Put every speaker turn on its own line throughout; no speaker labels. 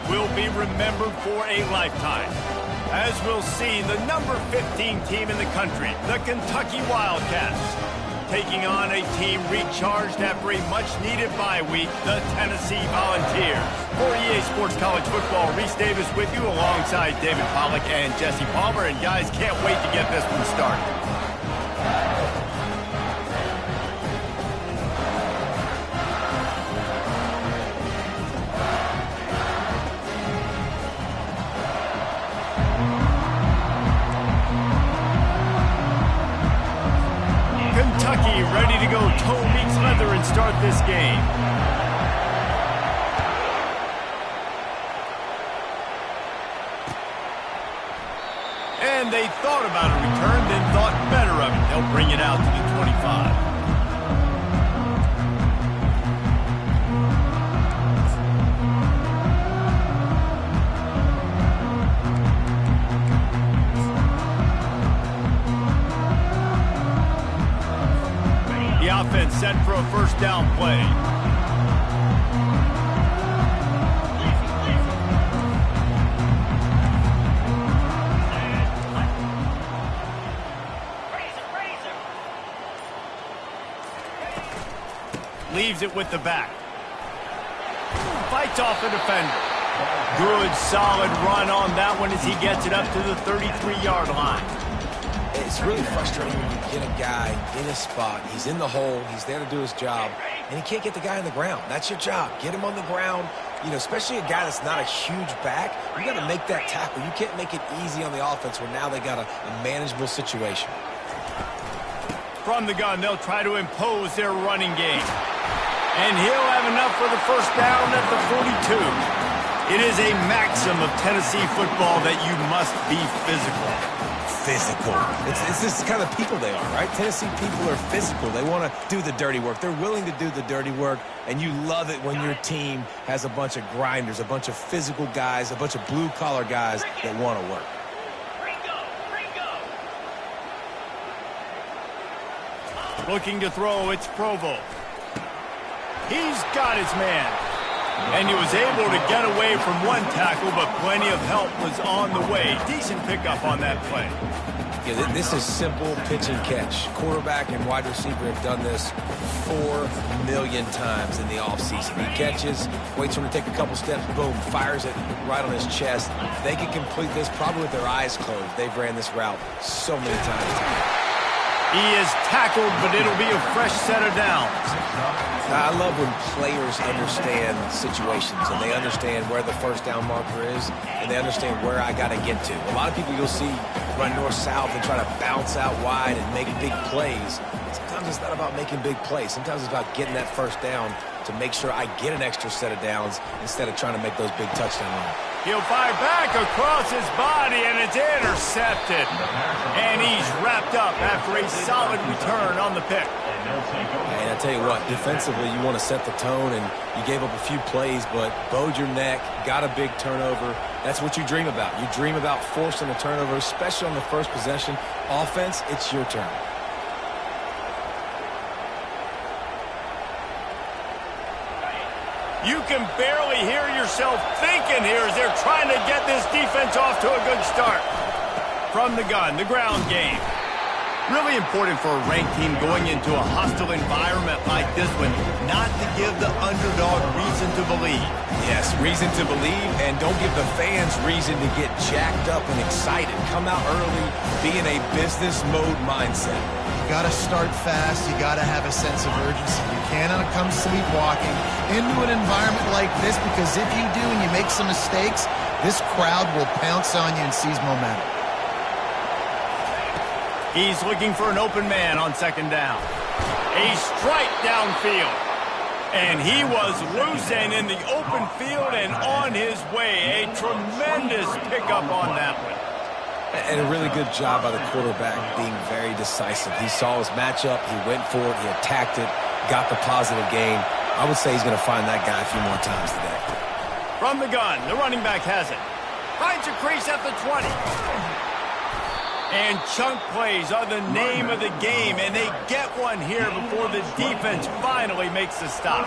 will be remembered for a lifetime. As we'll see, the number 15 team in the country, the Kentucky Wildcats, taking on a team recharged after a much-needed bye week, the Tennessee Volunteers. For EA Sports College Football, Reese Davis with you alongside David Pollack and Jesse Palmer. And guys, can't wait to get this one started. Kentucky ready to go toe meets leather and start this game. And they thought about a return, then thought better of it. They'll bring it out to the 25. Offense set for a first down play. Leaves it with the back. Fights off the defender. Good solid run on that one as he gets it up to the 33-yard line.
It's really frustrating when you get a guy in a spot. He's in the hole. He's there to do his job, and he can't get the guy on the ground. That's your job. Get him on the ground. You know, especially a guy that's not a huge back. You got to make that tackle. You can't make it easy on the offense where now they got a manageable situation.
From the gun, they'll try to impose their running game. And he'll have enough for the first down at the 42. It is a maxim of Tennessee football that you must be physical.
Physical. It's this kind of people they are, right? Tennessee people are physical. They want to do the dirty work. They're willing to do the dirty work, and you love it when your team has a bunch of grinders, a bunch of physical guys, a bunch of blue-collar guys that want to work.
Looking to throw, it's Provo. He's got his man. And he was able to get away from one tackle, but plenty of help was on the way. Decent pickup on that play.
Yeah, this is simple pitch and catch. Quarterback and wide receiver have done this 4 million times in the offseason. He catches, waits for him to take a couple steps, boom, fires it right on his chest. They can complete this probably with their eyes closed. They've ran this route so many times.
He is tackled, but it'll be a fresh set of downs.
I love when players understand situations and they understand where the first down marker is and they understand where I got to get to. A lot of people you'll see run north-south and try to bounce out wide and make big plays. Sometimes it's not about making big plays. Sometimes it's about getting that first down to make sure I get an extra set of downs instead of trying to make those big touchdown runs.
He'll fire back across his body, and it's intercepted. And he's wrapped up after a solid return on the pick.
And I tell you what, defensively, you want to set the tone, and you gave up a few plays, but bowed your neck, got a big turnover. That's what you dream about. You dream about forcing a turnover, especially on the first possession. Offense, it's your turn.
You can barely hear yourself thinking here as they're trying to get this defense off to a good start. From the gun, the ground game. Really important for a ranked team going into a hostile environment like this one, not to give the underdog reason to believe.
Yes, reason to believe, and don't give the fans reason to get jacked up and excited. Come out early, be in a business mode mindset.
You got to start fast. You got to have a sense of urgency. You cannot come sleepwalking into an environment like this, because if you do and you make some mistakes, this crowd will pounce on you and seize momentum.
He's looking for an open man on second down. A strike downfield. And he was loose and in the open field and on his way. A tremendous pickup on that one.
And a really good job by the quarterback being very decisive. He saw his matchup, he went for it, he attacked it, got the positive gain. I would say he's going to find that guy a few more times today.
From the gun, the running back has it. Finds a crease at the 20. And chunk plays are the name of the game, and they get one here before the defense finally makes the stop.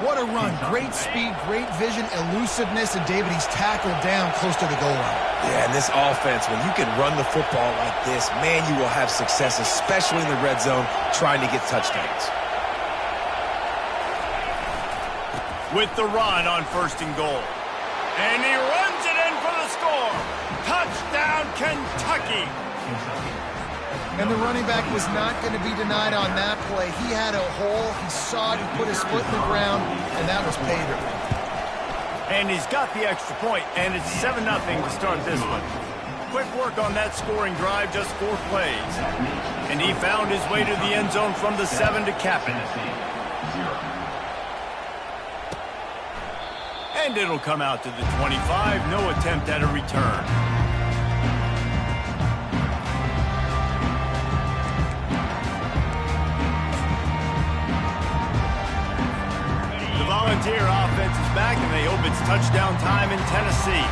What a run. Great speed, great vision, elusiveness, and David, he's tackled down close to the goal line.
Yeah, and this offense, when you can run the football like this, man, you will have success, especially in the red zone, trying to get touchdowns.
With the run on 1st and goal. And he runs it in for the score. Touchdown, Kentucky.
And the running back was not going to be denied on that play. He had a hole. He saw it. He put his foot in the ground, and that was pay dirt.
And he's got the extra point, and it's 7-0 to start this one. Quick work on that scoring drive, just 4 plays. And he found his way to the end zone from the 7 to cap it. And it'll come out to the 25. No attempt at a return. The Volunteer offense is back, and they hope it's touchdown time in Tennessee.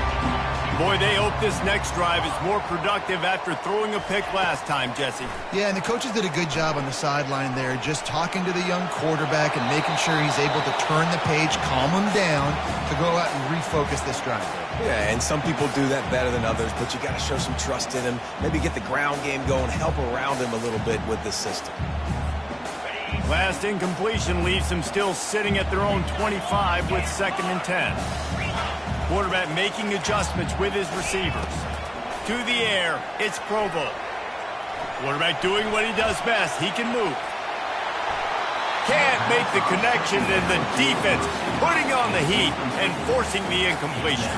Boy, they hope this next drive is more productive after throwing a pick last time, Jesse.
Yeah, and the coaches did a good job on the sideline there, just talking to the young quarterback and making sure he's able to turn the page, calm him down, to go out and refocus this drive.
Yeah, and some people do that better than others, but you got to show some trust in him, maybe get the ground game going, help around him a little bit with this system.
Last incompletion leaves them still sitting at their own 25 with 2nd and 10. Quarterback making adjustments with his receivers. To the air, it's Provo. Quarterback doing what he does best. He can move. Can't make the connection, and the defense putting on the heat and forcing the incompletion.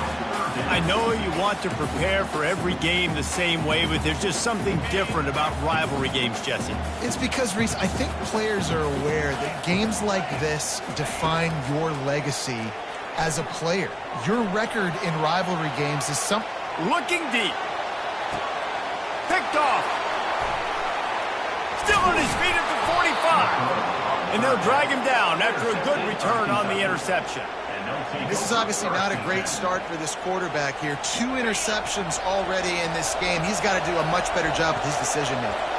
I know you want to prepare for every game the same way, but there's just something different about rivalry games, Jesse.
It's because, Reese, I think players are aware that games like this define your legacy as a player. Your record in rivalry games is something.
Looking deep. Picked off. Still on his feet at the 45. And they'll drag him down after a good return on the interception.
This is obviously not a great start for this quarterback here. 2 interceptions already in this game. He's got to do a much better job with his decision making.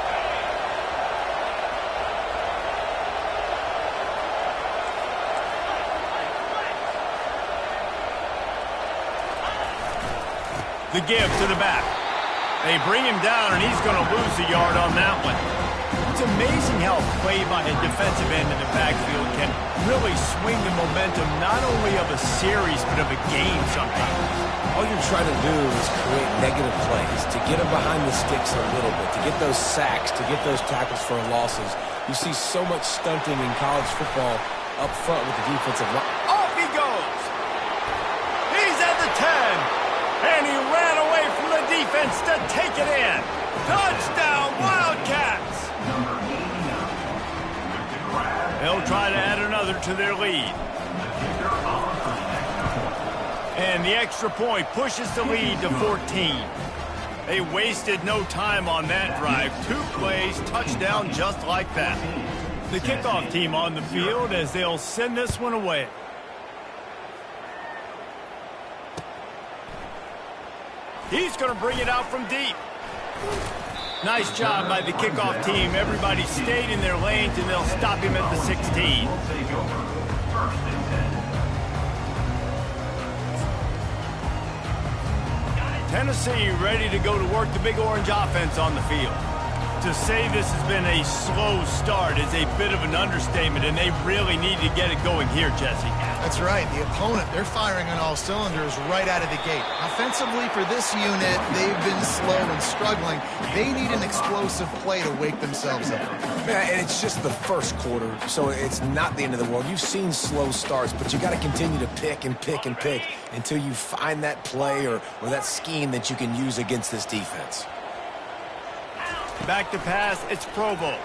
The give to the back. They bring him down, and he's going to lose a yard on that one. It's amazing how a play by a defensive end in the backfield can really swing the momentum not only of a series but of a game sometimes.
All you're trying to do is create negative plays, to get them behind the sticks a little bit, to get those sacks, to get those tackles for losses. You see so much stunting in college football up front with the defensive line.
Off he goes. He's at the 10. And he ran away from the defense to take it in. Touchdown, Wildcats! They'll try to add another to their lead. And the extra point pushes the lead to 14. They wasted no time on that drive. 2 plays, touchdown just like that. The kickoff team on the field as they'll send this one away. He's going to bring it out from deep. Nice job by the kickoff team. Everybody stayed in their lanes, and they'll stop him at the 16. Tennessee ready to go to work the Big Orange offense on the field. To say this has been a slow start is a bit of an understatement, and they really need to get it going here, Jesse.
That's right. The opponent, they're firing on all cylinders right out of the gate. Offensively, for this unit, they've been slow and struggling. They need an explosive play to wake themselves up.
Yeah, and it's just the first quarter, so it's not the end of the world. You've seen slow starts, but you got to continue to pick and pick and pick until you find that play or that scheme that you can use against this defense.
Back to pass, it's Provo.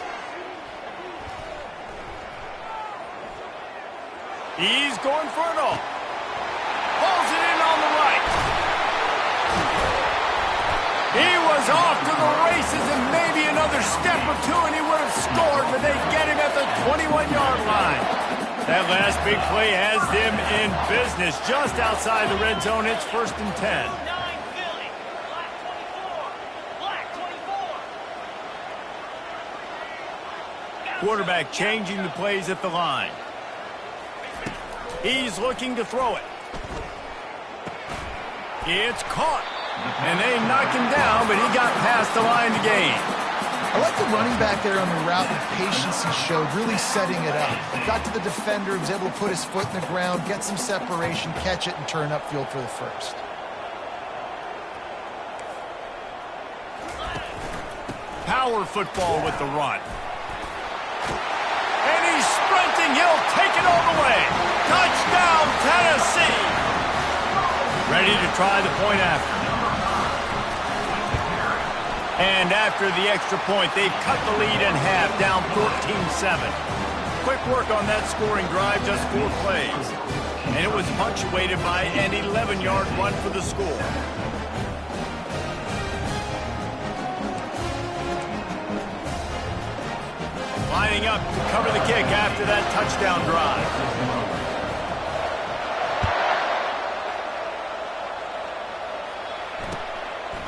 He's going for it all. Pulls it in on the right. He was off to the races, and maybe another step or two and he would have scored, but they get him at the 21-yard line. That last big play has them in business just outside the red zone. It's 1st and 10. Quarterback changing the plays at the line. He's looking to throw it. It's caught. And they knocked him down, but he got past the line to gain.
I like the running back there on the route and the patience he showed, really setting it up. Got to the defender, was able to put his foot in the ground, get some separation, catch it, and turn upfield for the first.
Power football with the run. And he's sprinting. He'll take it all the way. Touchdown, Tennessee. Ready to try the point after. And after the extra point, they've cut the lead in half, down 14-7. Quick work on that scoring drive, just 4 plays. And it was punctuated by an 11-yard run for the score. Lining up to cover the kick after that touchdown drive.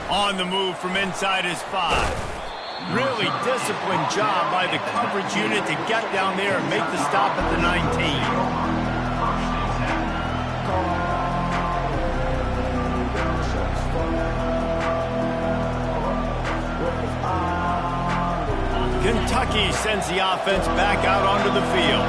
On the move from inside his 5. Really disciplined job by the coverage unit to get down there and make the stop at the 19. Kentucky sends the offense back out onto the field.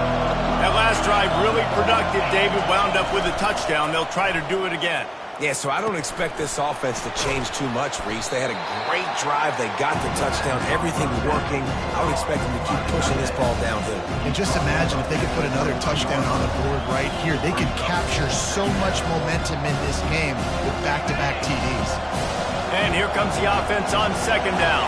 That last drive really productive. David wound up with a touchdown. They'll try to do it again.
Yeah, so I don't expect this offense to change too much, Reese. They had a great drive. They got the touchdown. Everything's working. I would expect them to keep pushing this ball downhill.
And just imagine if they could put another touchdown on the board right here. They could capture so much momentum in this game with back-to-back TDs.
And here comes the offense on second down.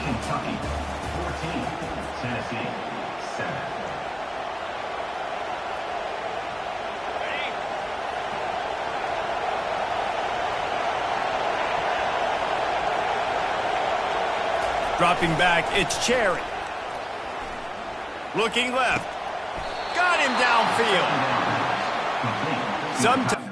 Kentucky 14, Tennessee 7.
Dropping back, it's Cherry. Looking left. Got him downfield. Sometimes.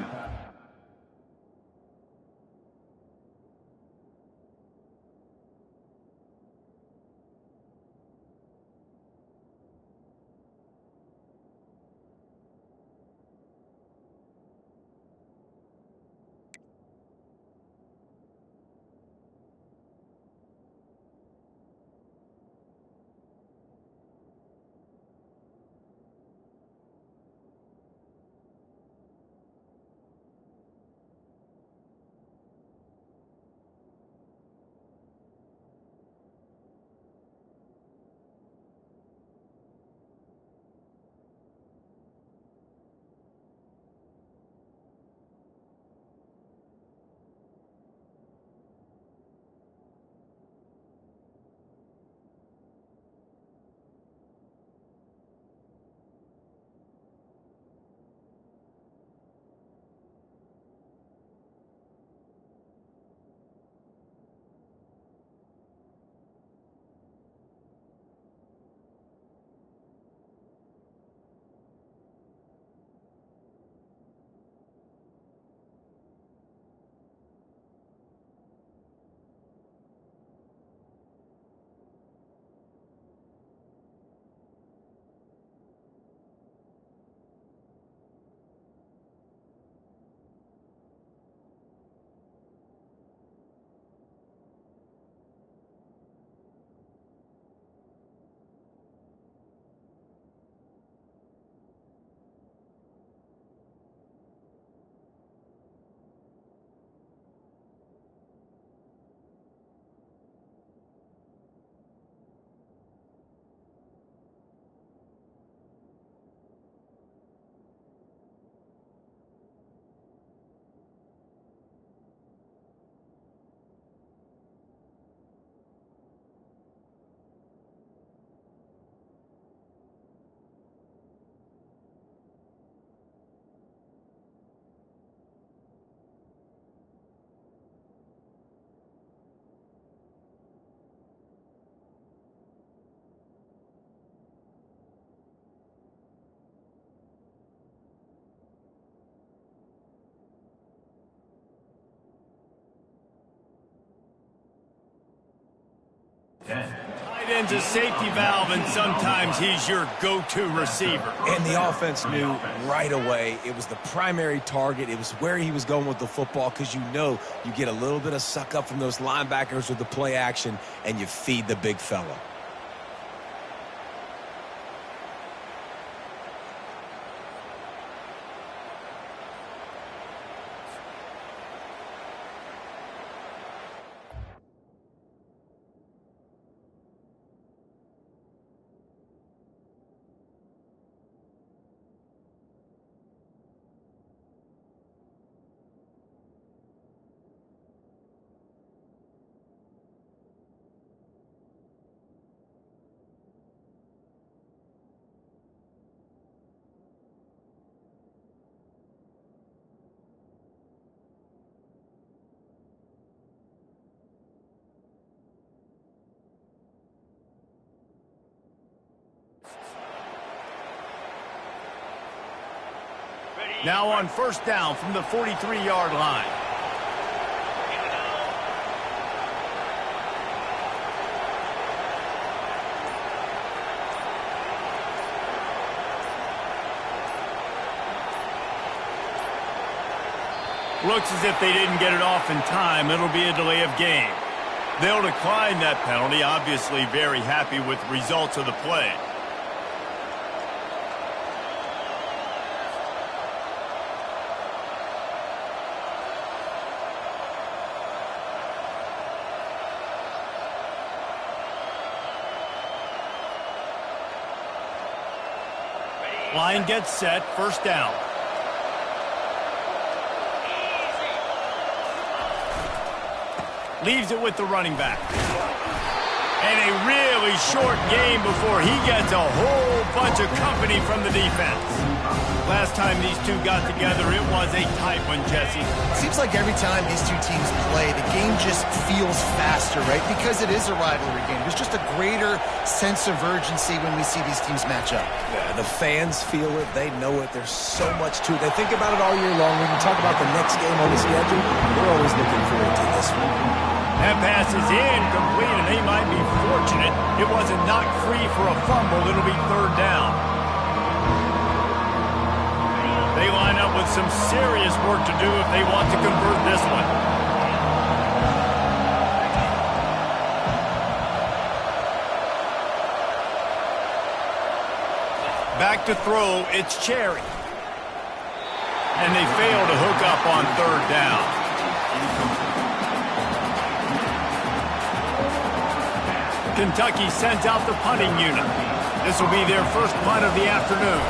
10.
Tight end's a safety valve, and sometimes he's your go-to receiver.
And the offense knew right away it was the primary target. It was where he was going with the football, because you know you get a little bit of suck up from those linebackers with the play action, and you feed the big fella.
Now on first down from the 43-yard line. Looks as if they didn't get it off in time. It'll be a delay of game. They'll decline that penalty, obviously very happy with the results of the play. Line gets set, first down. Leaves it with the running back. And a really short game before he gets a whole bunch of company from the defense. Last time these two got together, it was a tight one, Jesse.
Seems like every time these two teams play, the game just feels faster, right? Because it is a rivalry game. There's just a greater sense of urgency when we see these teams match up.
Yeah, the fans feel it. They know it. There's so much to it. They think about it all year long. When we talk about the next game on the schedule, we're always looking forward to this one.
That pass is incomplete, and they might be fortunate it wasn't knocked free for a fumble. It'll be third down. They line up with some serious work to do if they want to convert this one. Back to throw, it's Cherry. And they fail to hook up on third down. Kentucky sends out the punting unit. This will be their first punt of the afternoon.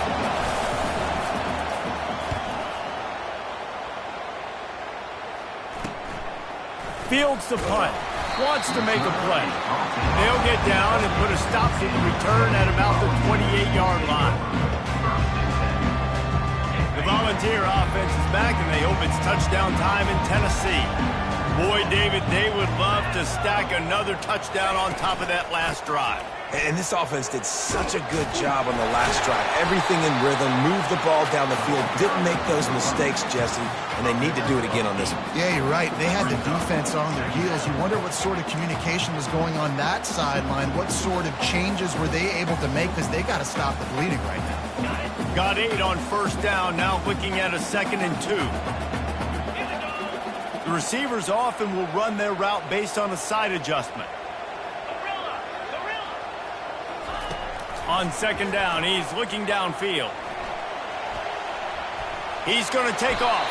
Fields the punt. Wants to make a play. They'll get down and put a stop to the return at about the 28-yard line. The Volunteer offense is back, and they hope it's touchdown time in Tennessee. Boy, David, they would love to stack another touchdown on top of that last drive.
And this offense did such a good job on the last drive. Everything in rhythm, moved the ball down the field, didn't make those mistakes, Jesse, and they need to do it again on this one.
Yeah, you're right. They had the defense on their heels. You wonder what sort of communication was going on that sideline. What sort of changes were they able to make, because they got to stop the bleeding right now.
Got 8 on first down, now looking at a 2nd and 2. The receivers often will run their route based on a side adjustment. On 2nd down, he's looking downfield. He's going to take off.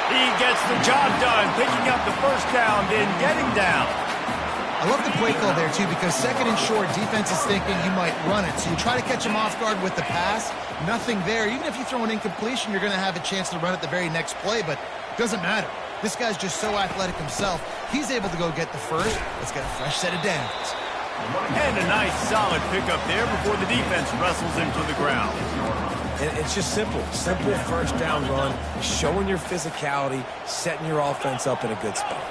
He gets the job done, picking up the first down, then getting down.
I love the play call there, too, because 2nd and short, defense is thinking you might run it. So you try to catch him off guard with the pass, nothing there. Even if you throw an incompletion, you're going to have a chance to run it the very next play, but it doesn't matter. This guy's just so athletic himself. He's able to go get the first. Let's get a fresh set of downs.
And a nice, solid pickup there before the defense wrestles him to the ground.
And it's just simple first down run, showing your physicality, setting your offense up in a good spot.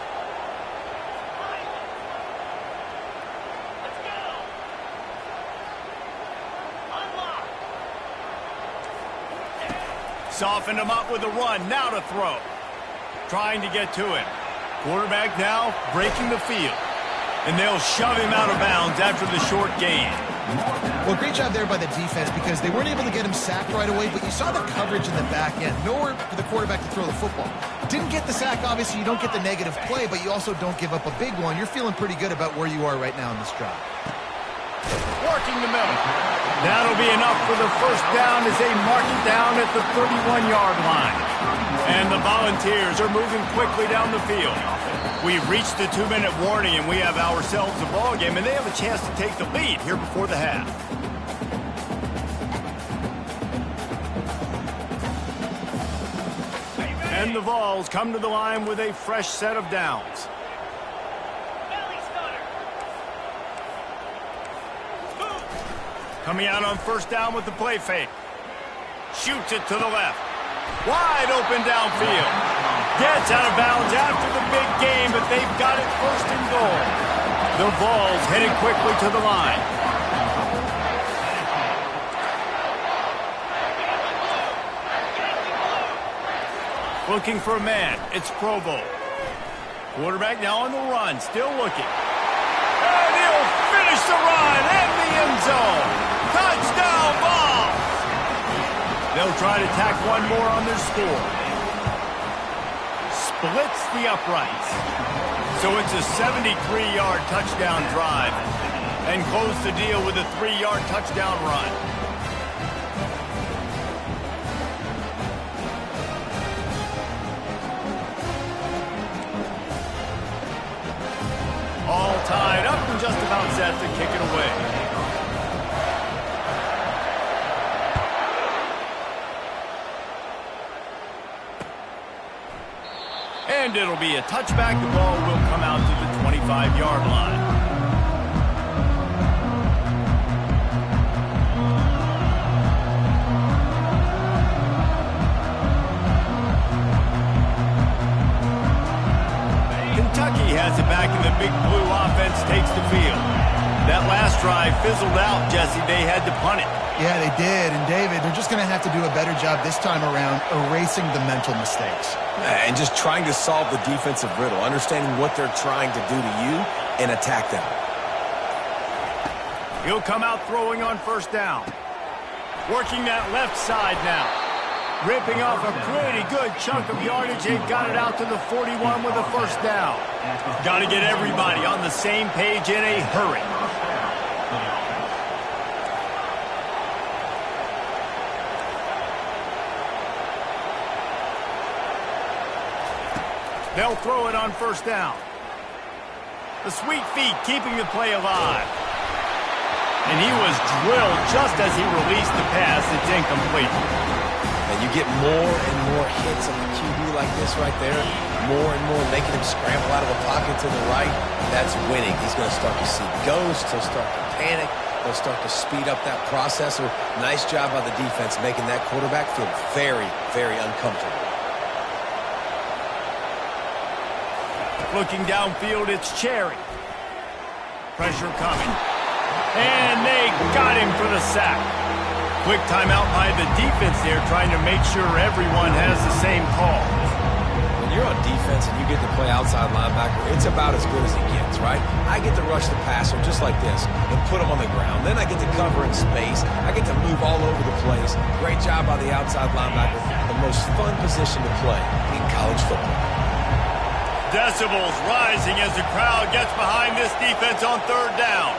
Softened him up with a run, now to throw. Trying to get to him. Quarterback now breaking the field. And they'll shove him out of bounds after the short gain.
Well, great job there by the defense because they weren't able to get him sacked right away, but you saw the coverage in the back end. Nowhere for the quarterback to throw the football. Didn't get the sack, obviously. You don't get the negative play, but you also don't give up a big one. You're feeling pretty good about where you are right now in this drive.
Working the middle. That'll be enough for the first down as they mark it down at the 31-yard line. And the Volunteers are moving quickly down the field. We've reached the 2-minute warning, and we have ourselves a ball game, and they have a chance to take the lead here before the half. And the Vols come to the line with a fresh set of downs. Coming out on first down with the play fake. Shoots it to the left. Wide open downfield. Gets out of bounds after the big game, but they've got it first and goal. The Vols headed quickly to the line. Looking for a man. It's Provo. Quarterback now on the run. Still looking. And he'll finish the run in the end zone. Touchdown, Vols! They'll try to tack one more on their score. Splits the uprights. So it's a 73-yard touchdown drive. And close the deal with a 3-yard touchdown run. All tied up and just about set to kick it away. And it'll be a touchback. The ball will come out to the 25-yard line. Kentucky has it back, and the Big Blue offense takes the field. That last drive fizzled out, Jesse. They had to punt it.
Yeah, they did. And, David, they're just going to have to do a better job this time around erasing the mental mistakes.
And just trying to solve the defensive riddle, understanding what they're trying to do to you and attack them.
He'll come out throwing on first down. Working that left side now. Ripping off a pretty good chunk of yardage. They've got it out to the 41 with a first down. Got to get everybody on the same page in a hurry. They'll throw it on first down. The sweet feet keeping the play alive. And he was drilled just as he released the pass. It's incomplete.
And you get more and more hits on the QB like this right there. More and more making him scramble out of the pocket to the right. That's winning. He's going to start to see ghosts. He'll start to panic. He'll start to speed up that processor. Nice job by the defense making that quarterback feel very, very uncomfortable.
Looking downfield, it's Cherry. Pressure coming. And they got him for the sack. Quick timeout by the defense there, trying to make sure everyone has the same call.
When you're on defense and you get to play outside linebacker, it's about as good as it gets, right? I get to rush the passer just like this and put him on the ground. Then I get to cover in space. I get to move all over the place. Great job by the outside linebacker. The most fun position to play in college football.
Decibels rising as the crowd gets behind this defense on third down.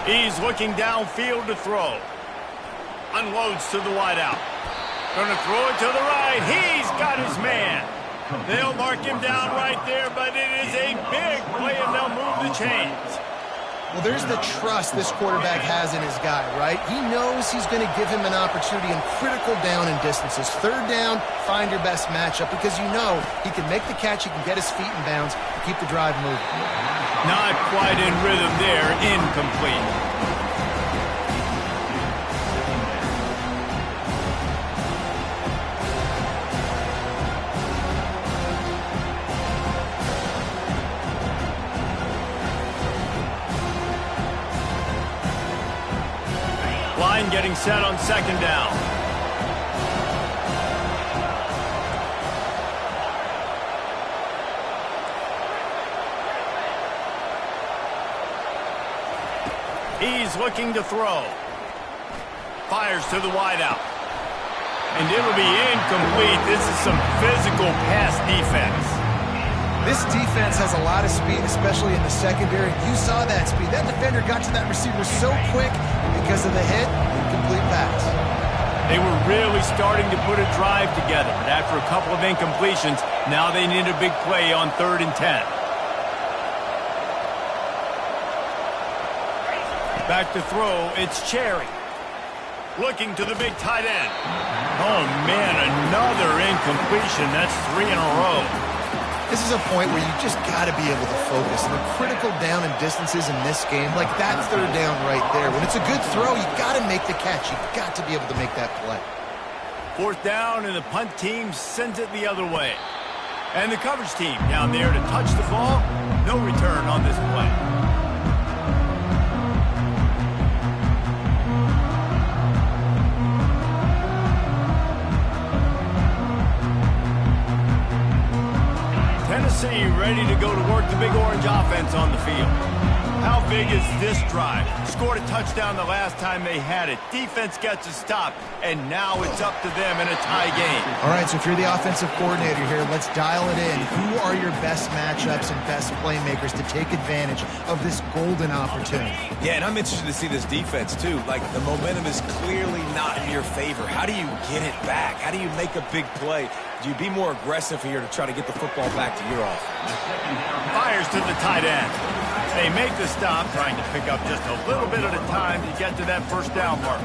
He's looking downfield to throw. Unloads to the wideout. Going to throw it to the right. He's got his man. They'll mark him down right there, but it is a big play, and they'll move the chains.
Well, there's the trust this quarterback has in his guy, right? He knows he's going to give him an opportunity in critical down and distances. Third down, find your best matchup because you know he can make the catch, he can get his feet in bounds, and keep the drive moving.
Not quite in rhythm there, incomplete. Line getting set on second down. He's looking to throw. Fires to the wideout. And it'll be incomplete. This is some physical pass defense.
This defense has a lot of speed, especially in the secondary. You saw that speed. That defender got to that receiver so quick because of the hit, incomplete pass.
They were really starting to put a drive together, but after a couple of incompletions, now they need a big play on 3rd and 10. Back to throw, it's Cherry. Looking to the big tight end. Oh, man, another incompletion. That's 3 in a row.
This is a point where you just got to be able to focus. The critical down and distances in this game, like that 3rd down right there. When it's a good throw, you got to make the catch. You got to be able to make that play.
4th down, and the punt team sends it the other way. And the coverage team down there to touch the ball. No return on this play. Tennessee ready to go to work the big orange offense on the field. How big is this drive? Scored a touchdown the last time they had it. Defense gets a stop, and now it's up to them in a tie game.
All right, so if you're the offensive coordinator here, let's dial it in. Who are your best matchups and best playmakers to take advantage of this golden opportunity?
Yeah, and I'm interested to see this defense, too. Like, the momentum is clearly not in your favor. How do you get it back? How do you make a big play? Do you be more aggressive here to try to get the football back to your offense?
Fires to the tight end. They make the stop, trying to pick up just a little bit at a time to get to that 1st down marker.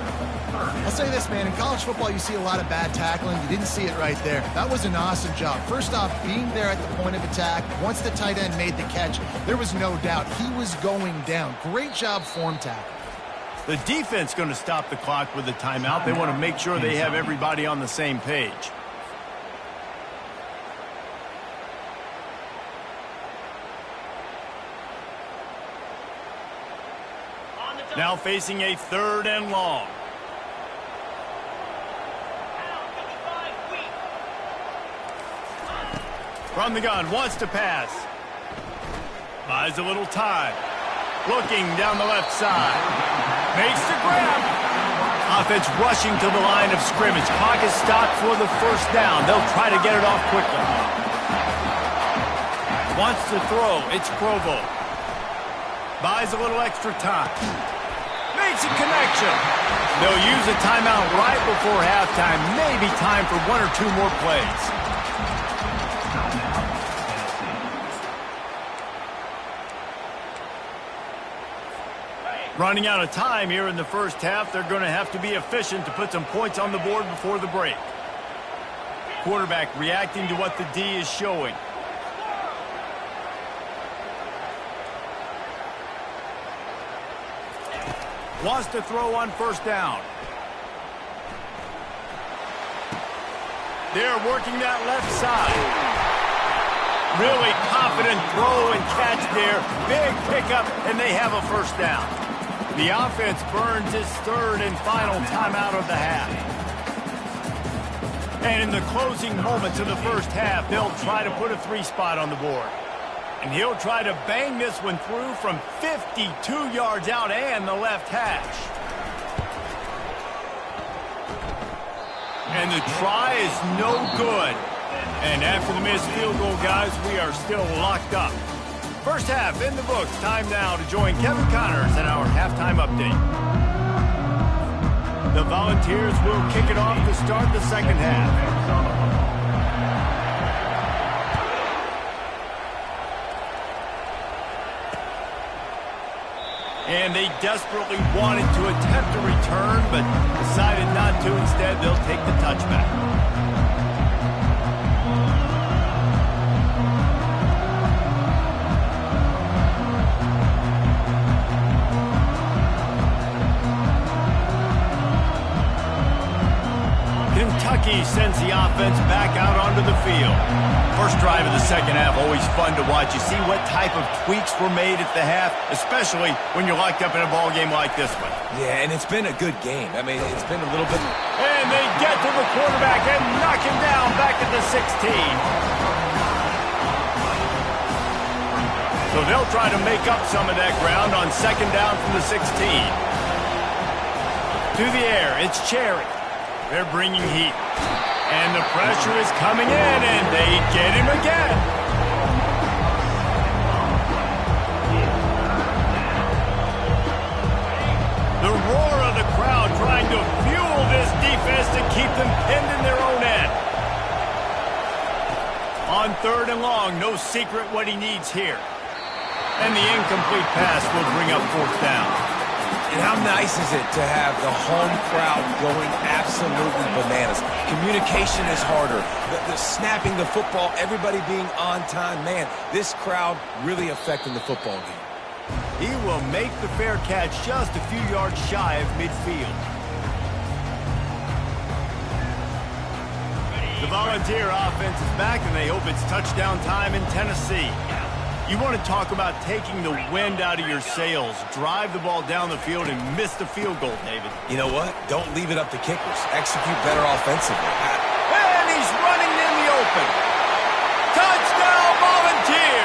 I'll say this, man. In college football, you see a lot of bad tackling. You didn't see it right there. That was an awesome job. First off, being there at the point of attack. Once the tight end made the catch, there was no doubt he was going down. Great job form tackle.
The defense going to stop the clock with the timeout. They want to make sure they have everybody on the same page. Now facing a 3rd and long. From the gun, wants to pass. Buys a little time. Looking down the left side. Makes the grab. Offense rushing to the line of scrimmage. Clock is stopped for the 1st down. They'll try to get it off quickly. Wants to throw. It's Provo. Buys a little extra time. Makes a connection. They'll use a timeout right before halftime. Maybe time for 1 or 2 more plays. Running out of time here in the 1st half. They're going to have to be efficient to put some points on the board before the break. Quarterback reacting to what the D is showing. Wants to throw on 1st down. They're working that left side. Really confident throw and catch there. Big pickup, and they have a 1st down. The offense burns its 3rd and final timeout of the half. And in the closing moments of the 1st half, they'll try to put a 3 spot on the board. And he'll try to bang this one through from 52 yards out and the left hash. And the try is no good. And after the missed field goal, guys, we are still locked up. 1st half in the books. Time now to join Kevin Connors in our halftime update. The Volunteers will kick it off to start the 2nd half. And they desperately wanted to attempt a return, but decided not to. Instead, they'll take the touchback. Kentucky sends the offense back out onto the field. First drive of the 2nd half, always fun to watch. You see what type of tweaks were made at the half, especially when you're locked up in a ball game like this one.
Yeah, and it's been a good game. I mean, it's been a little bit...
And they get to the quarterback and knock him down back at the 16. So they'll try to make up some of that ground on second down from the 16. To the air, it's Cherry. They're bringing heat. And the pressure is coming in, and they get him again. The roar of the crowd trying to fuel this defense to keep them pinned in their own end. On third and long, no secret what he needs here. And the incomplete pass will bring up fourth down.
And how nice is it to have the home crowd going absolutely bananas? Communication is harder. The snapping the football, everybody being on time. Man, this crowd really affecting the football game.
He will make the fair catch just a few yards shy of midfield. The Volunteer offense is back, and they hope it's touchdown time in Tennessee. You want to talk about taking the wind out of your sails. Drive the ball down the field and miss the field goal, David.
You know what? Don't leave it up to kickers. Execute better offensively.
And he's running in the open. Touchdown, Volunteer!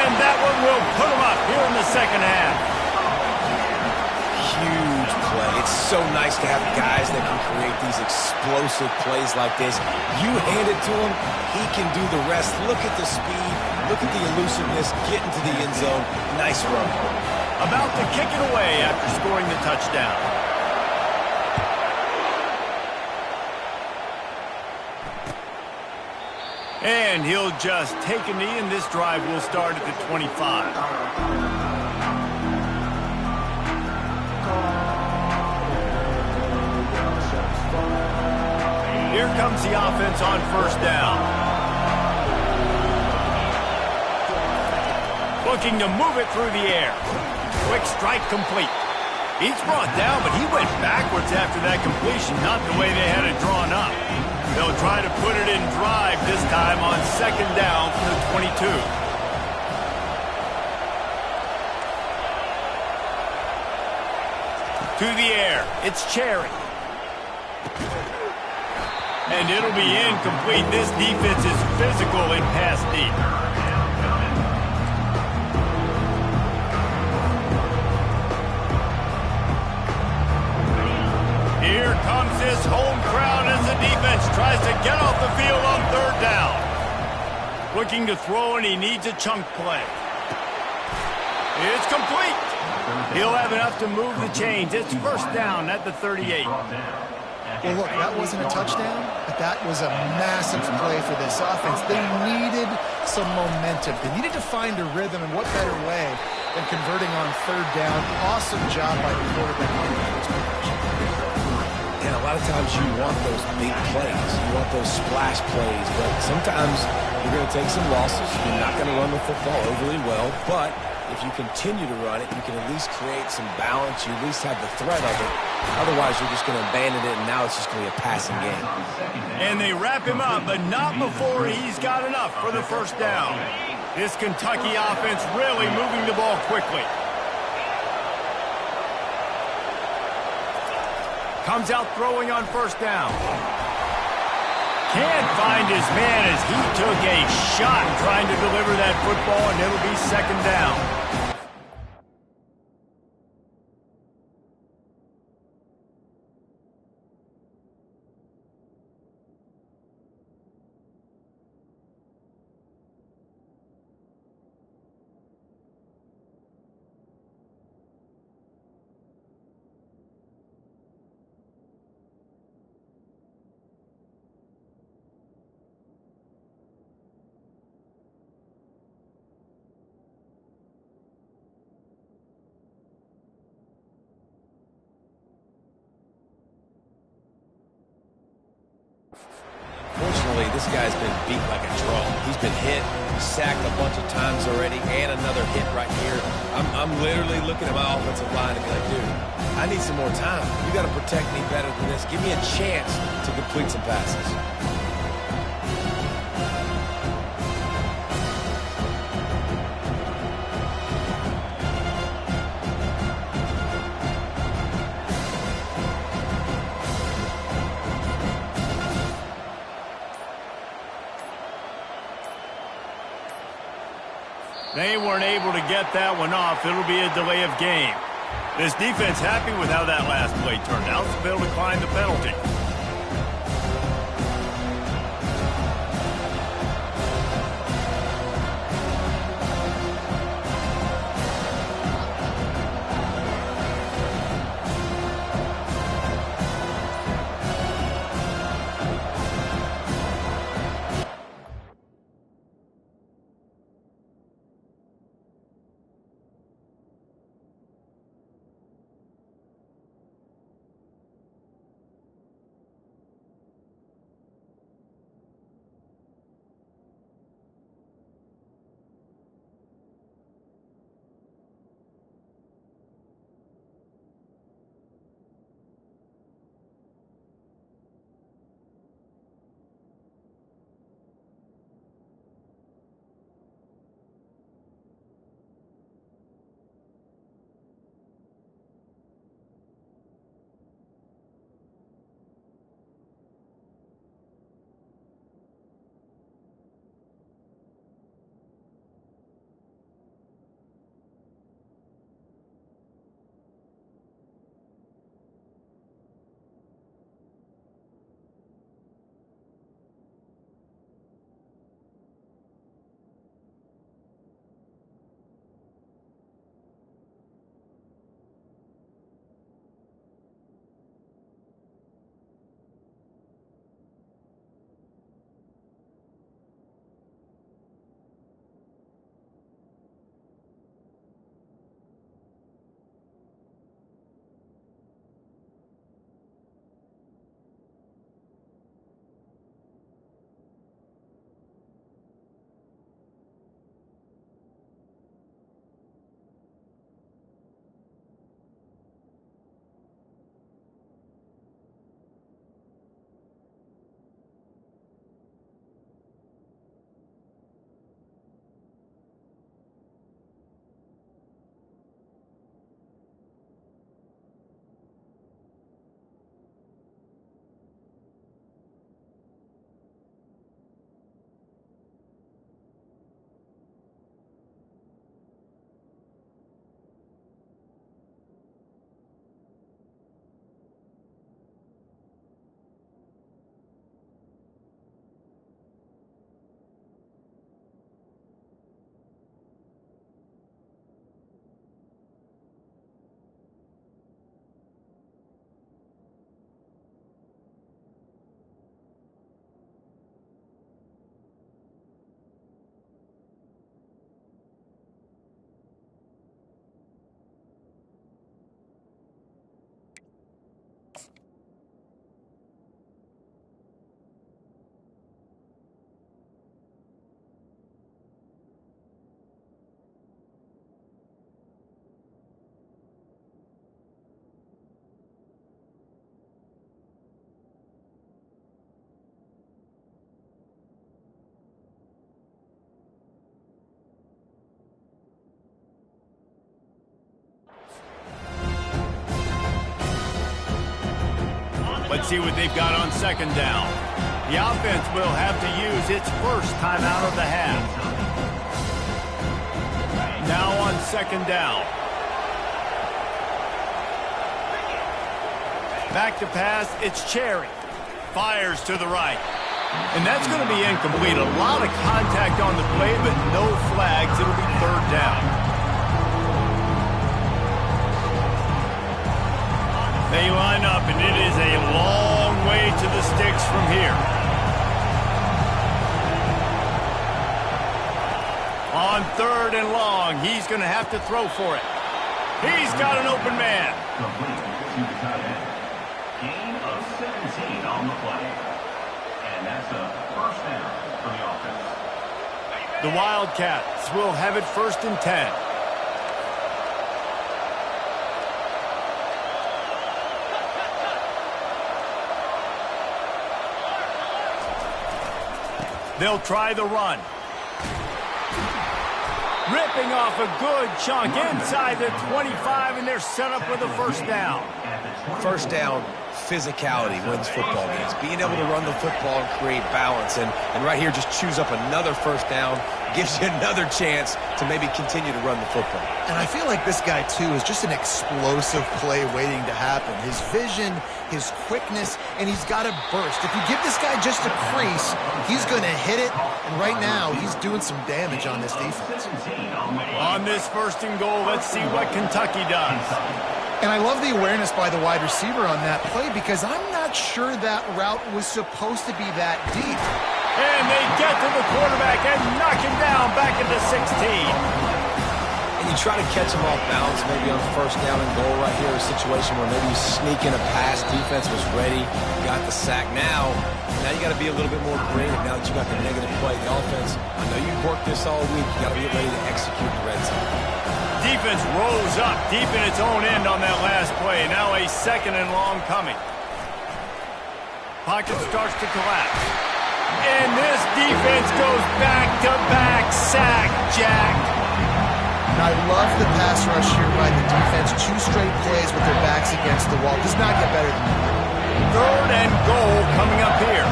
And that one will put him up here in the second half.
Huge play. It's so nice to have guys that can create these explosive plays like this. You hand it to him, he can do the rest. Look at the speed. Look at the elusiveness, get into the end zone. Nice run.
About to kick it away after scoring the touchdown. And he'll just take a knee, and this drive will start at the 25. Here comes the offense on first down. Looking to move it through the air. Quick strike complete. He's brought down, but he went backwards after that completion, not the way they had it drawn up. They'll try to put it in drive this time on second down from the 22. To the air, it's Cherry. And it'll be incomplete. This defense is physical in pass deep. Here comes this home crowd as the defense tries to get off the field on third down. Looking to throw, and he needs a chunk play. It's complete. He'll have enough to move the chains. It's first down at the 38.
Well, look, that wasn't a touchdown, but that was a massive play for this offense. They needed some momentum. They needed to find a rhythm, and what better way than converting on third down. Awesome job by the quarterback.
And a lot of times you want those big plays. You want those splash plays. But sometimes you're going to take some losses. You're not going to run the football overly well. But if you continue to run it, you can at least create some balance. You at least have the threat of it. Otherwise, you're just going to abandon it, and now it's just going to be a passing game.
And they wrap him up, but not before he's got enough for the first down. This Kentucky offense really moving the ball quickly. Comes out throwing on first down. Can't find his man as he took a shot trying to deliver that football, and it'll be second down.
Fortunately, this guy's been beat like a drum. He's been hit, sacked a bunch of times already, and another hit right here. I'm literally looking at my offensive line and be like, dude, I need some more time. You got to protect me better than this. Give me a chance to complete some passes.
They weren't able to get that one off. It'll be a delay of game. This defense happy with how that last play turned out, so they'll decline the penalty. Let's see what they've got on second down. The offense will have to use its first timeout of the half. Now on second down. Back to pass, it's Cherry. Fires to the right. And that's going to be incomplete. A lot of contact on the play, but no flags. It'll be third down. They line up, and it is a long way to the sticks from here. On third and long, he's going to have to throw for it. He's got an open man.
Gain of 17 on the play. And that's a first down for the offense.
The Wildcats will have it 1st and 10. They'll try the run. Ripping off a good chunk inside the 25, and they're set up with a first down.
First down, physicality wins football games. Being able to run the football and create balance. And right here, just choose up another first down, gives you another chance to maybe continue to run the football.
And I feel like this guy, too, is just an explosive play waiting to happen. His vision, his quickness, and he's got a burst. If you give this guy just a crease, he's going to hit it. And right now, he's doing some damage on this defense.
On this first and goal, let's see what Kentucky does.
And I love the awareness by the wide receiver on that play because I'm not sure that route was supposed to be that deep.
And they get to the quarterback and knock him down back at the 16.
And you try to catch him off balance, maybe on first down and goal right here, a situation where maybe you sneak in a pass, defense was ready, got the sack. Now you got to be a little bit more creative now that you got the negative play. The offense, I know you've worked this all week, you got to be ready to execute the red zone.
Defense rose up deep in its own end on that last play. Now a second and long coming. Pocket starts to collapse. And this defense goes back-to-back sack, Jack.
And I love the pass rush here by the defense. 2 straight plays with their backs against the wall. Does not get better than that.
Third and goal coming up here.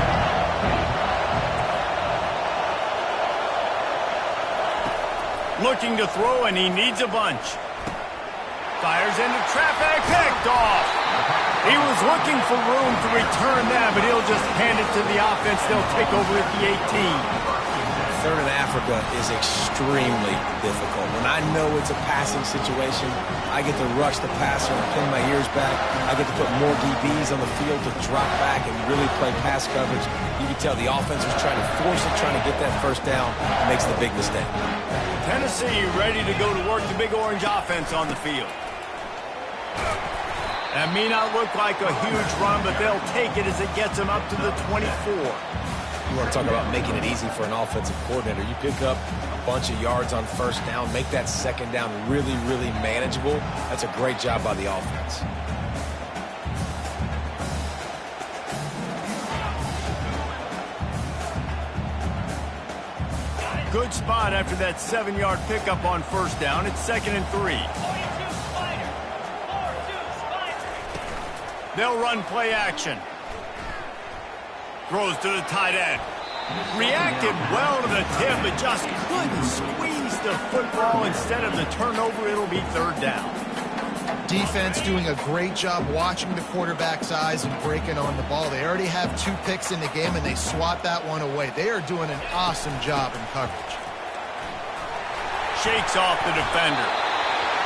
Looking to throw, and he needs a bunch. Fires into traffic, picked off. He was looking for room to return that, but he'll just hand it to the offense. They'll take over at the 18.
Third in Africa is extremely difficult. When I know it's a passing situation, I get to rush the passer and pin my ears back. I get to put more DBs on the field to drop back and really play pass coverage. You can tell the offense was trying to force it, trying to get that first down, and makes the big mistake.
Tennessee ready to go to work the Big Orange offense on the field. That may not look like a huge run, but they'll take it as it gets them up to the 24.
You want to talk about making it easy for an offensive coordinator. You pick up a bunch of yards on first down, make that second down really, really manageable. That's a great job by the offense.
Good spot after that 7-yard pickup on first down. It's 2nd and 3. They'll run play action. Throws to the tight end. Reacted well to the tip, but just couldn't squeeze the football. Instead of the turnover, it'll be 3rd down.
Defense doing a great job watching the quarterback's eyes and breaking on the ball. They already have 2 picks in the game, and they swat that one away. They are doing an awesome job in coverage.
Shakes off the defender.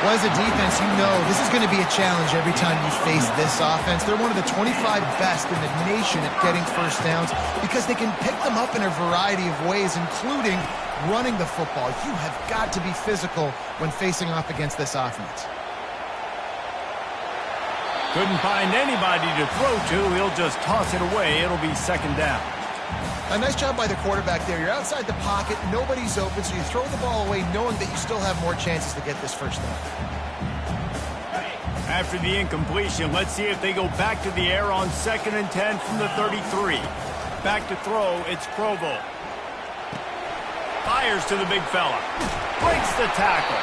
Well, as a defense, you know this is going to be a challenge every time you face this offense. They're one of the 25 best in the nation at getting first downs because they can pick them up in a variety of ways, including running the football. You have got to be physical when facing off against this offense.
Couldn't find anybody to throw to. He'll just toss it away. It'll be 2nd down.
A nice job by the quarterback there. You're outside the pocket. Nobody's open, so you throw the ball away knowing that you still have more chances to get this first down.
After the incompletion, let's see if they go back to the air on 2nd and 10 from the 33. Back to throw, it's Provo. Fires to the big fella. Breaks the tackle.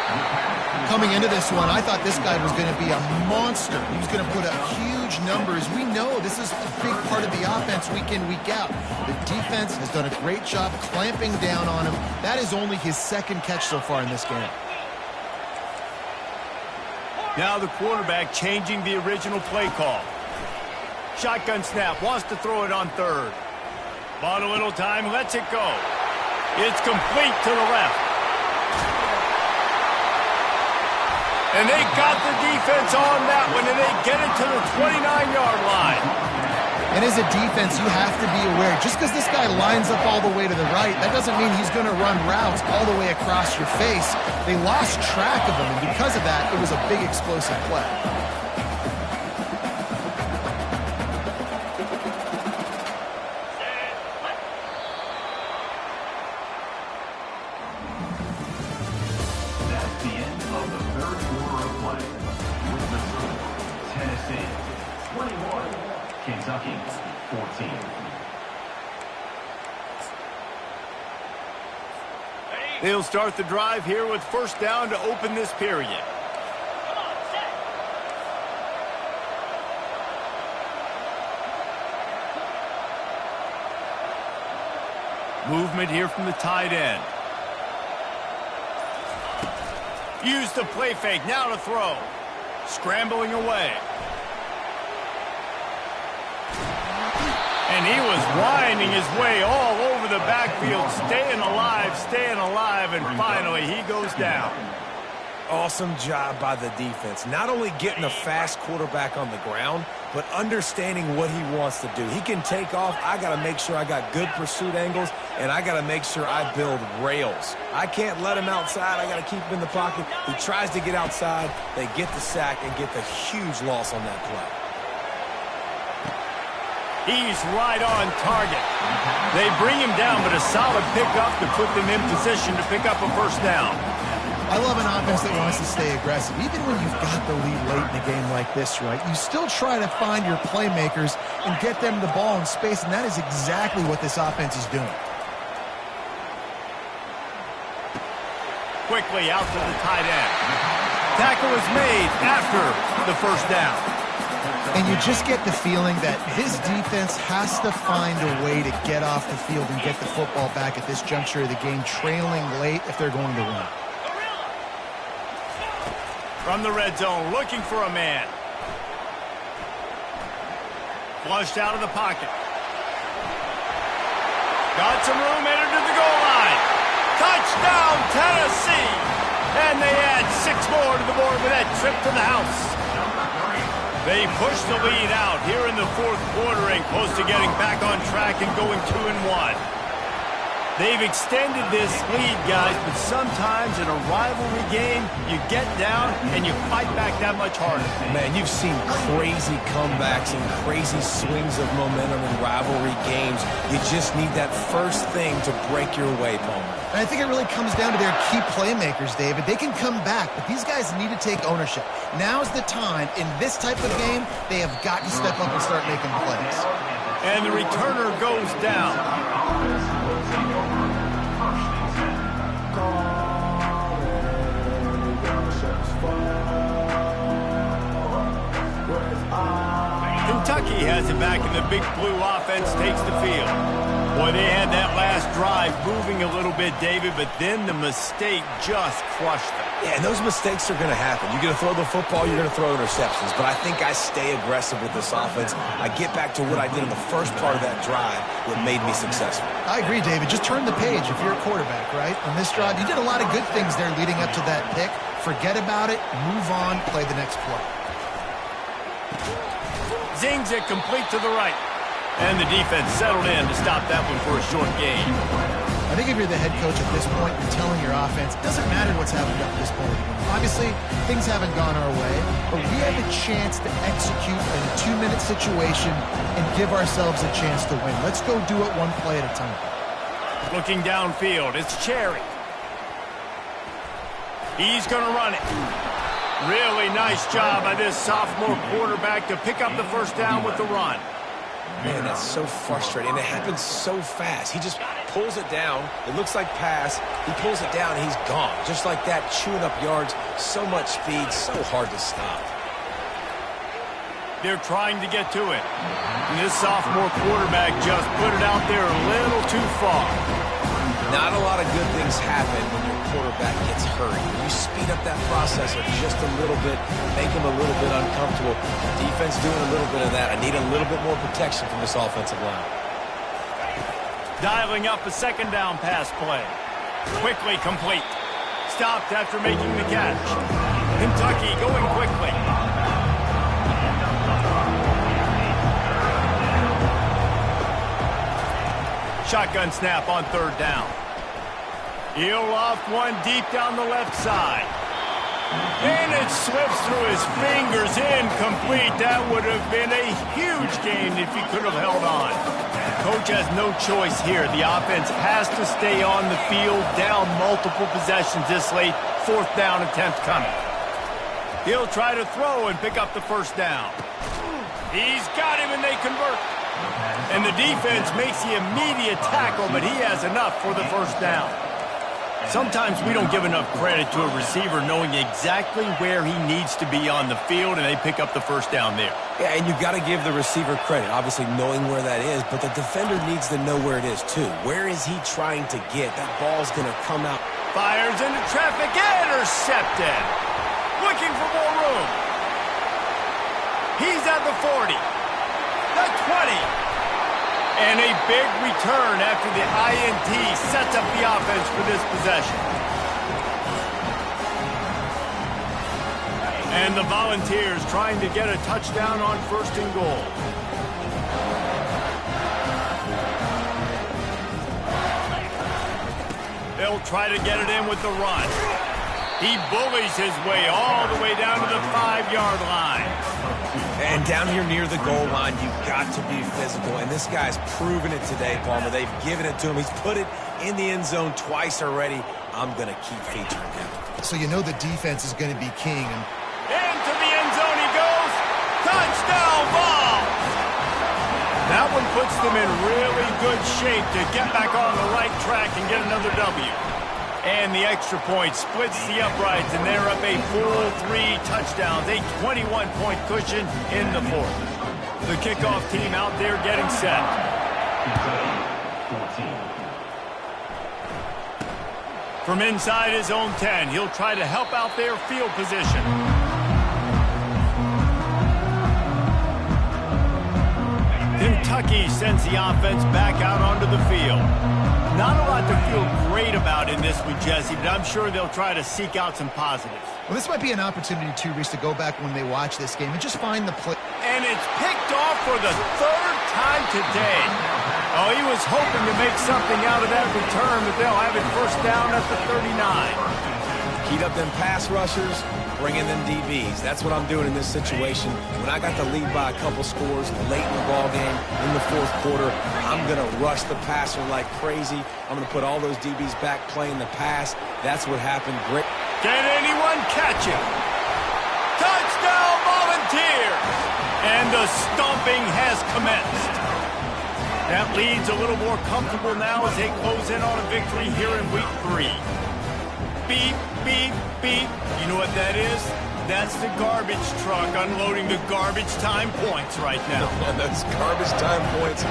Coming into this one, I thought this guy was going to be a monster. He was going to put up huge numbers. We know this is a big part of the offense week in, week out. The defense has done a great job clamping down on him. That is only his 2nd catch so far in this game.
Now the quarterback changing the original play call. Shotgun snap, wants to throw it on 3rd. Bought a little time, lets it go. It's complete to the left. And they got the defense on that one, and they get it to the 29-yard line.
And as a defense, you have to be aware, just because this guy lines up all the way to the right, that doesn't mean he's going to run routes all the way across your face. They lost track of him, and because of that, it was a big explosive play.
That's the end of the 3rd quarter of play. With the score, Tennessee 21, Kentucky 14.
They'll start the drive here with first down to open this period. Movement here from the tight end. Use the play fake, now to throw. Scrambling away. And he was winding his way all over the backfield, staying alive, and finally he goes down.
Awesome job by the defense. Not only getting a fast quarterback on the ground, but understanding what he wants to do. He can take off. I got to make sure I got good pursuit angles, and I got to make sure I build rails. I can't let him outside. I got to keep him in the pocket. He tries to get outside. They get the sack and get the huge loss on that play.
He's right on target. They bring him down, but a solid pickup to put them in position to pick up a first down.
I love an offense that wants to stay aggressive. Even when you've got the lead late in a game like this, right, you still try to find your playmakers and get them the ball in space, and that is exactly what this offense is doing.
Quickly out to the tight end. Tackle is made after the first down.
And you just get the feeling that this defense has to find a way to get off the field and get the football back at this juncture of the game, trailing late if they're going to win.
From the red zone, looking for a man. Flushed out of the pocket. Got some room, entered to the goal line. Touchdown, Tennessee! And they add 6 more to the board with that trip to the house. They push the lead out here in the fourth quarter and close to getting back on track and going 2-1. They've extended this lead, guys, but sometimes in a rivalry game, you get down and you fight back that much harder.
Man, you've seen crazy comebacks and crazy swings of momentum in rivalry games. You just need that first thing to break your way, Palmer.
And I think it really comes down to their key playmakers, David. They can come back, but these guys need to take ownership. Now's the time. In this type of game, they have got to step up and start making plays.
And the returner goes down. Kentucky has it back, and the big blue offense takes the field. Boy, they had that last drive moving a little bit, David, but then the mistake just crushed them.
Yeah, and those mistakes are going to happen. You're going to throw the football, you're going to throw interceptions, but I think I stay aggressive with this offense. I get back to what I did in the first part of that drive that made me successful.
I agree, David. Just turn the page if you're a quarterback, right? On this drive, you did a lot of good things there leading up to that pick. Forget about it, move on, play the next play.
Zings it complete to the right. And the defense settled in to stop that one for a short gain.
I think if you're the head coach at this point, you're telling your offense, it doesn't matter what's happened up to this point. Obviously, things haven't gone our way, but we have a chance to execute in a 2-minute situation and give ourselves a chance to win. Let's go do it one play at a time.
Looking downfield, it's Cherry. He's going to run it. Really nice job by this sophomore quarterback to pick up the first down with the run.
Man, that's so frustrating. It happens so fast. He just pulls it down. It looks like pass. He pulls it down, and he's gone. Just like that, chewing up yards. So much speed, so hard to stop.
They're trying to get to it. And this sophomore quarterback just put it out there a little too far.
Not a lot of good things happen when your quarterback gets hurt. You speed up that processor just a little bit, make him a little bit uncomfortable. Defense doing a little bit of that. I need a little bit more protection from this offensive line.
Dialing up a second down pass play. Quickly complete. Stopped after making the catch. Kentucky going quickly. Shotgun snap on third down. He'll loft one deep down the left side. And it slips through his fingers, incomplete. That would have been a huge gain if he could have held on. Coach has no choice here. The offense has to stay on the field, down multiple possessions this late. Fourth down attempt coming. He'll try to throw and pick up the first down. He's got him, and they convert. And the defense makes the immediate tackle, but he has enough for the first down. Sometimes we don't give enough credit to a receiver knowing exactly where he needs to be on the field, and they pick up the first down there.
Yeah, and you've got to give the receiver credit, obviously knowing where that is, but the defender needs to know where it is too. Where is he trying to get? That ball's going to come out.
Fires into traffic, intercepted. Looking for more room. He's at the 40, the 20. And a big return after the INT sets up the offense for this possession. And the Volunteers trying to get a touchdown on 1st and goal. They'll try to get it in with the run. He bullies his way all the way down to the 5-yard line.
And down here near the goal line, you've got to be physical. And this guy's proven it today, Palmer. They've given it to him. He's put it in the end zone twice already. I'm going to keep featuring him.
So you know the defense is going to be king.
Into the end zone he goes. Touchdown ball. That one puts them in really good shape to get back on the right track and get another W. And the extra point splits the uprights, and they're up a full 3 touchdowns, a 21-point cushion in the 4th. The kickoff team out there getting set. From inside his own 10, he'll try to help out their field position. Kentucky sends the offense back out onto the field. Not a lot to feel great about in this one, Jesse, but I'm sure they'll try to seek out some positives.
Well, this might be an opportunity, too, Reese, to go back when they watch this game and just find the play.
And it's picked off for the 3rd time today. Oh, he was hoping to make something out of that return, but they'll have it first down at the 39.
Heat up them pass rushers, bring in them DBs. That's what I'm doing in this situation. When I got the lead by a couple scores late in the ball game, in the 4th quarter, I'm going to rush the passer like crazy. I'm going to put all those DBs back playing the pass. That's what happened. Great.
Can anyone catch him? Touchdown, Volunteers! And the stomping has commenced. That lead's a little more comfortable now as they close in on a victory here in week 3. Beep, beep, beep. You know what that is? That's the garbage truck unloading the garbage time points right now.
Those garbage time points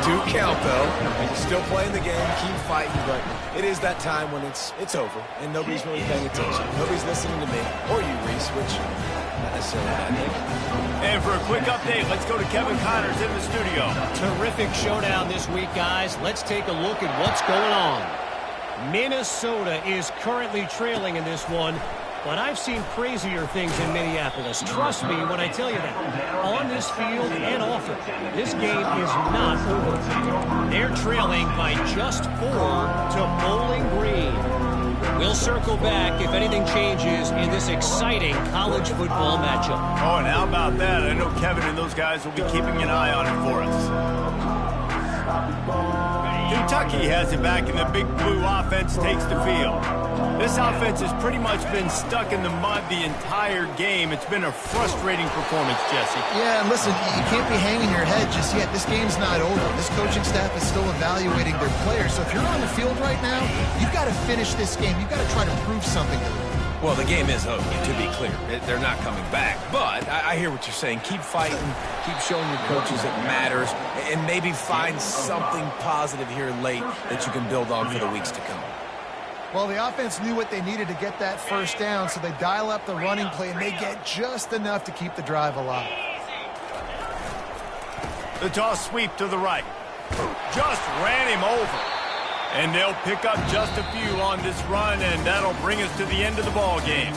do count, though. You're still playing the game, keep fighting, but it is that time when it's over, and nobody's really paying attention. Nobody's listening to me, or you, Reese, which not necessarily bad thing.
And for a quick update, let's go to Kevin Connors in the studio.
Terrific showdown this week, guys. Let's take a look at what's going on. Minnesota is currently trailing in this one, but I've seen crazier things in Minneapolis. Trust me when I tell you that. On this field and off it, this game is not over. They're trailing by just 4 to Bowling Green. We'll circle back if anything changes in this exciting college football matchup.
Oh, and how about that? I know Kevin and those guys will be keeping an eye on it for us. Kentucky has it back, and the big blue offense takes the field. This offense has pretty much been stuck in the mud the entire game. It's been a frustrating performance, Jesse.
Yeah, and listen, you can't be hanging your head just yet. This game's not over. This coaching staff is still evaluating their players. So if you're on the field right now, you've got to finish this game. You've got to try to prove something to them.
Well, the game is over, to be clear. They're not coming back. But I hear what you're saying. Keep fighting. Keep showing your coaches it matters. And maybe find something positive here late that you can build on for the weeks to come.
Well, the offense knew what they needed to get that first down, so they dial up the running play, and they get just enough to keep the drive alive.
The toss sweep to the right. Just ran him over. And they'll pick up just a few on this run, and that'll bring us to the end of the ball game.